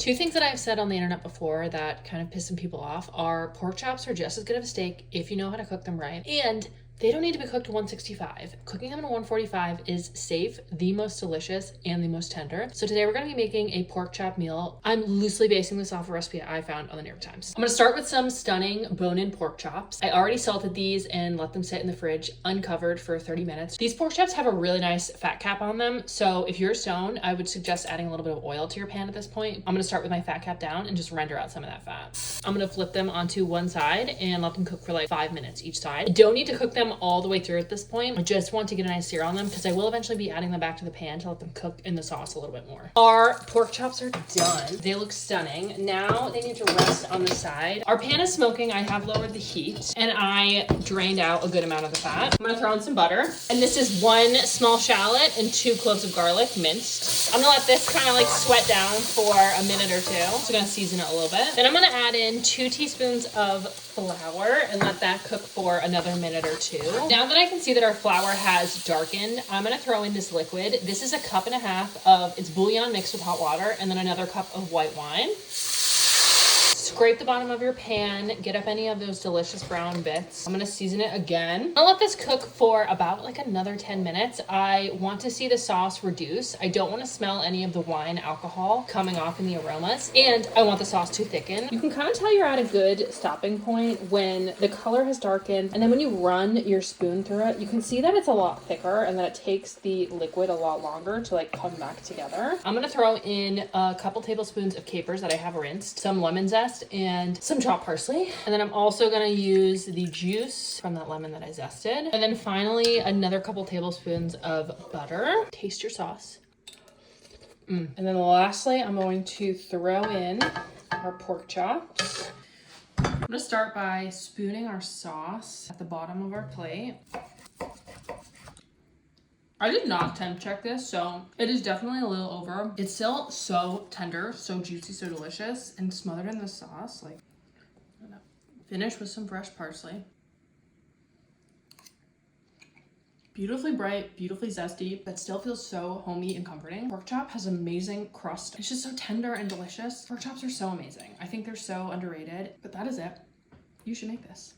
Two things that I've said on the internet before that kind of piss some people off are pork chops are just as good of a steak if you know how to cook them right. And they don't need to be cooked to 165. Cooking them at 145 is safe, the most delicious, and the most tender. So today we're gonna be making a pork chop meal. I'm loosely basing this off a recipe I found on the New York Times. I'm gonna start with some stunning bone-in pork chops. I already salted these and let them sit in the fridge uncovered for 30 minutes. These pork chops have a really nice fat cap on them. So if you're stoned, I would suggest adding a little bit of oil to your pan at this point. I'm gonna start with my fat cap down and just render out some of that fat. I'm gonna flip them onto one side and let them cook for like 5 minutes each side. I don't need to cook them all the way through at this point. I just want to get a nice sear on them because I will eventually be adding them back to the pan to let them cook in the sauce a little bit more. Our pork chops are done. They look stunning. Now they need to rest on the side. Our pan is smoking. I have lowered the heat and I drained out a good amount of the fat. I'm gonna throw in some butter. And this is 1 small shallot and 2 cloves of garlic minced. I'm gonna let this kind of like sweat down for a minute or two. So I'm gonna season it a little bit. Then I'm gonna add in 2 teaspoons of flour and let that cook for another minute or two. Now that I can see that our flour has darkened, I'm gonna throw in this liquid. This is 1.5 cups of, it's bouillon mixed with hot water, and then another cup of white wine. Scrape the bottom of your pan, get up any of those delicious brown bits. I'm gonna season it again. I'll let this cook for about like another 10 minutes. I want to see the sauce reduce. I don't want to smell any of the wine alcohol coming off in the aromas, and I want the sauce to thicken. You can kind of tell you're at a good stopping point when the color has darkened, and then when you run your spoon through it, you can see that it's a lot thicker and that it takes the liquid a lot longer to like come back together. I'm gonna throw in a couple tablespoons of capers that I have rinsed, some lemon zest, and some chopped parsley. And then I'm also gonna use the juice from that lemon that I zested. And then finally, another couple tablespoons of butter. Taste your sauce. And then lastly, I'm going to throw in our pork chops. I'm gonna start by spooning our sauce at the bottom of our plate. I did not temp check this, so it is definitely a little over. It's still so tender, so juicy, so delicious, and smothered in the sauce. Like, finish with some fresh parsley. Beautifully bright, beautifully zesty, but still feels so homey and comforting. Pork chop has amazing crust. It's just so tender and delicious. Pork chops are so amazing. I think they're so underrated, but that is it. You should make this.